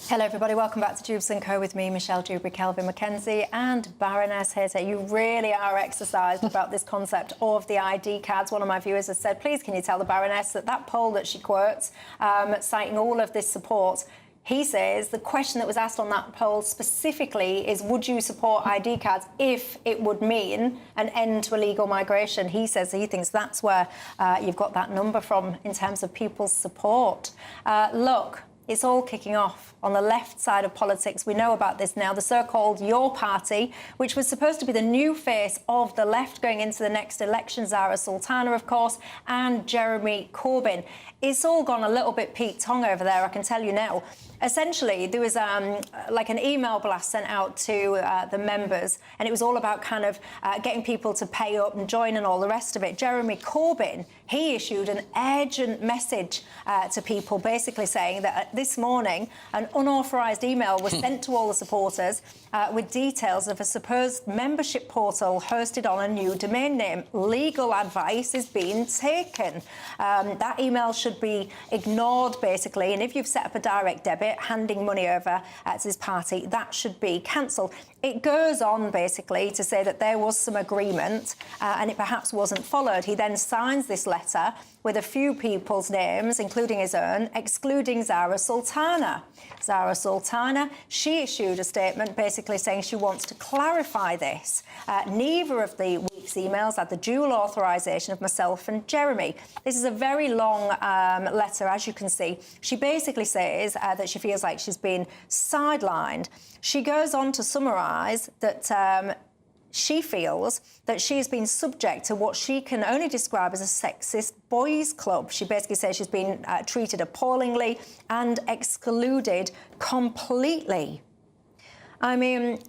Hello everybody, welcome back to Dewbs & Co with me, Michelle Dewberry, Kelvin Mackenzie and Baroness here today. You really are exercised about this concept of the ID cards. One of my viewers has said, please can you tell the Baroness that poll that she quotes, citing all of this support, he says the question that was asked on that poll specifically is, would you support ID cards if it would mean an end to illegal migration? He says he thinks that's where you've got that number from in terms of people's support. Look, it's all kicking off on the left side of politics. We know about this now. The so-called Your Party, which was supposed to be the new face of the left going into the next election, Zara Sultana, of course, and Jeremy Corbyn. It's all gone a little bit Pete Tong over there, I can tell you now. Essentially, there was like an email blast sent out to the members, and it was all about kind of getting people to pay up and join and all the rest of it. Jeremy Corbyn, he issued an urgent message to people, basically saying that this morning an unauthorised email was sent to all the supporters with details of a supposed membership portal hosted on a new domain name. Legal advice is being taken. That email should be ignored, basically, and if you've set up a direct debit handing money over to this party, that should be cancelled. It goes on, basically, to say that there was some agreement and it perhaps wasn't followed. He then signs this letter with a few people's names, including his own, excluding Zara Sultana. Zara Sultana, she issued a statement basically saying she wants to clarify this. Neither of the week's emails had the dual authorisation of myself and Jeremy. This is a very long letter, as you can see. She basically says that she feels like she's been sidelined. She goes on to summarise that she feels that she's been subject to what she can only describe as a sexist boys' club. She basically says she's been treated appallingly and excluded completely. I mean,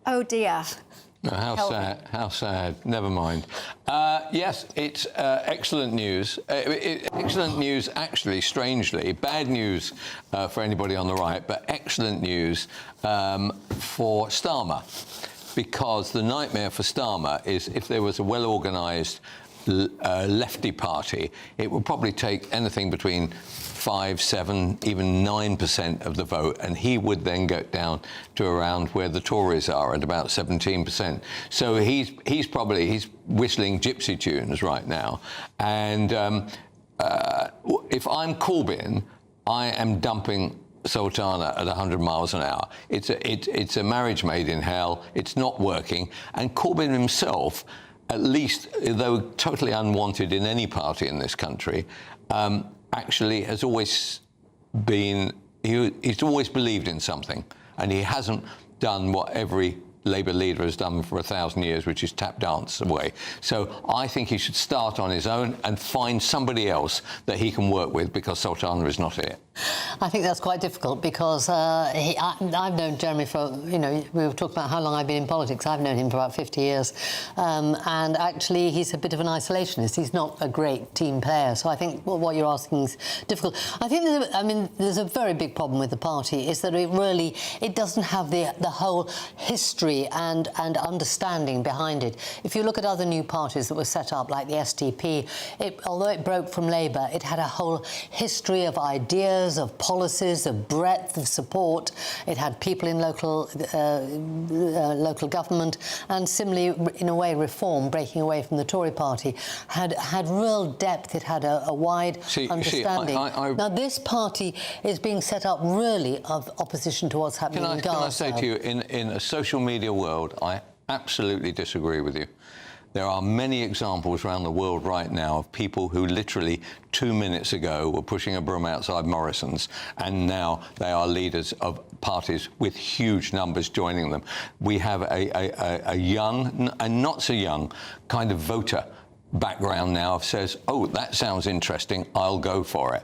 oh dear. No, how sad. Never mind. Yes, it's excellent news. Excellent news, actually, strangely. Bad news for anybody on the right, but excellent news for Starmer. Because the nightmare for Starmer is if there was a well-organised lefty party, it would probably take anything between 5, 7, even 9% of the vote, and he would then go down to around where the Tories are at about 17%. So he's whistling gypsy tunes right now, and if I'm Corbyn, I am dumping Sultana at 100 miles an hour. It's a marriage made in hell. It's not working, and Corbyn himself, at least though totally unwanted in any party in this country, actually has always been, he's always believed in something, and he hasn't done what every Labour leader has done for 1,000 years, which is tap dance away. So I think he should start on his own and find somebody else that he can work with, because Sultana is not it. I think that's quite difficult, because I've known Jeremy for, you know, we were talking about how long I've been in politics. I've known him for about 50 years. And actually, he's a bit of an isolationist. He's not a great team player. So I think what you're asking is difficult. I think, there's a very big problem with the party, is that it doesn't have the whole history and understanding behind it. If you look at other new parties that were set up, like the SDP, although it broke from Labour, it had a whole history of ideas, of policies, of breadth of support. It had people in local government, and similarly, in a way, reform, breaking away from the Tory party, had real depth. It had a wide understanding. Now, this party is being set up really of opposition to what's happening in Gaza. Can I say to you, in a social media world, I absolutely disagree with you. There are many examples around the world right now of people who literally 2 minutes ago were pushing a broom outside Morrison's, and now they are leaders of parties with huge numbers joining them. We have a young and not so young kind of voter background now says, oh, that sounds interesting, I'll go for it.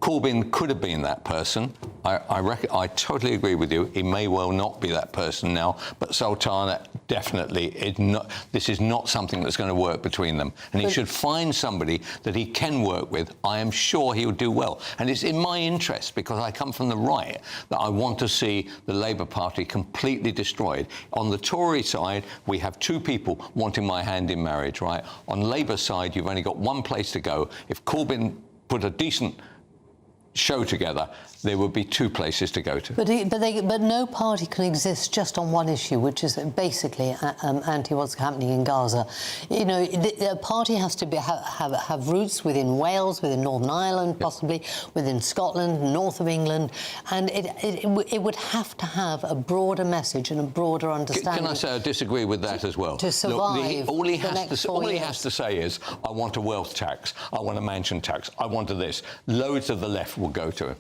Corbyn could have been that person. I totally agree with you. He may well not be that person now, but Sultana definitely is not. This is not something that's going to work between them, and he should find somebody that he can work with. I am sure he will do well, and it's in my interest, because I come from the right, that I want to see the Labour Party completely destroyed. On the Tory side, we have two people wanting my hand in marriage. Right? On Labour side, you've only got one place to go. If Corbyn put a decent show together, there would be two places to go to. But no party can exist just on one issue, which is basically anti what's happening in Gaza. You know, the party has to have roots within Wales, within Northern Ireland, possibly within Scotland, north of England, and it would have to have a broader message and a broader understanding. Can I say I disagree with that as well? To survive. Look, all he has to say is, I want a wealth tax, I want a mansion tax, I want this. Loads of the left will go to him.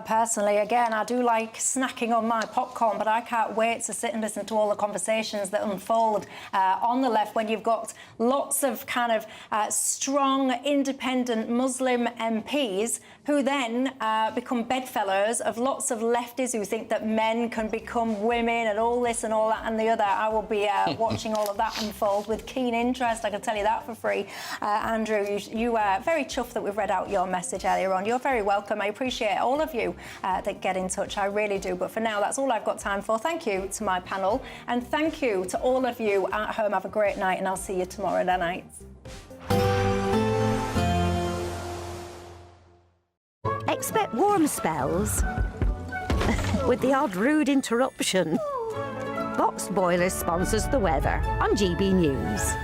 Personally, again, I do like snacking on my popcorn, but I can't wait to sit and listen to all the conversations that unfold on the left when you've got lots of kind of strong, independent Muslim MPs who then become bedfellows of lots of lefties who think that men can become women and all this and all that and the other. I will be watching all of that unfold with keen interest, I can tell you that for free. Andrew, you are very chuffed that we've read out your message earlier on. You're very welcome. I appreciate all of you that get in touch. I really do. But for now, that's all I've got time for. Thank you to my panel, and thank you to all of you at home. Have a great night, and I'll see you tomorrow night. Expect warm spells with the odd rude interruption. Boxed Boilers sponsors the weather on GB News.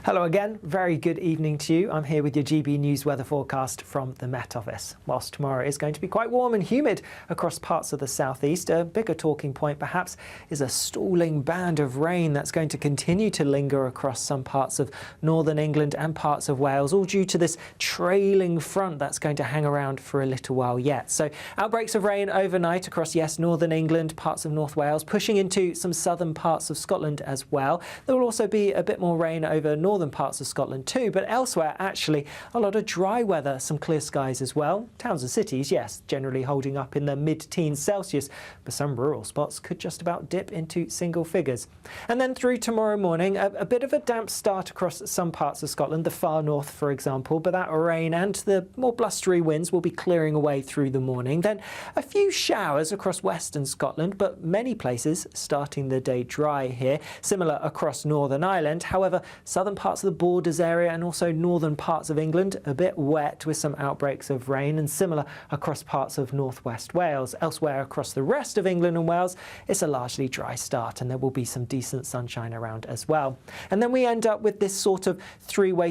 Hello again, very good evening to you. I'm here with your GB News weather forecast from the Met Office. Whilst tomorrow is going to be quite warm and humid across parts of the southeast, a bigger talking point perhaps is a stalling band of rain that's going to continue to linger across some parts of northern England and parts of Wales, all due to this trailing front that's going to hang around for a little while yet. So outbreaks of rain overnight across, yes, northern England, parts of North Wales, pushing into some southern parts of Scotland as well. There will also be a bit more rain over northern parts of Scotland too, but elsewhere actually a lot of dry weather, some clear skies as well. Towns and cities, yes, generally holding up in the mid-teens Celsius, but some rural spots could just about dip into single figures. And then through tomorrow morning, a bit of a damp start across some parts of Scotland, the far north for example, but that rain and the more blustery winds will be clearing away through the morning. Then a few showers across western Scotland, but many places starting the day dry here. Similar across Northern Ireland. However, southern parts parts of the Borders area and also northern parts of England, a bit wet with some outbreaks of rain, and similar across parts of northwest Wales. Elsewhere across the rest of England and Wales, it's a largely dry start, and there will be some decent sunshine around as well. And then we end up with this sort of three-way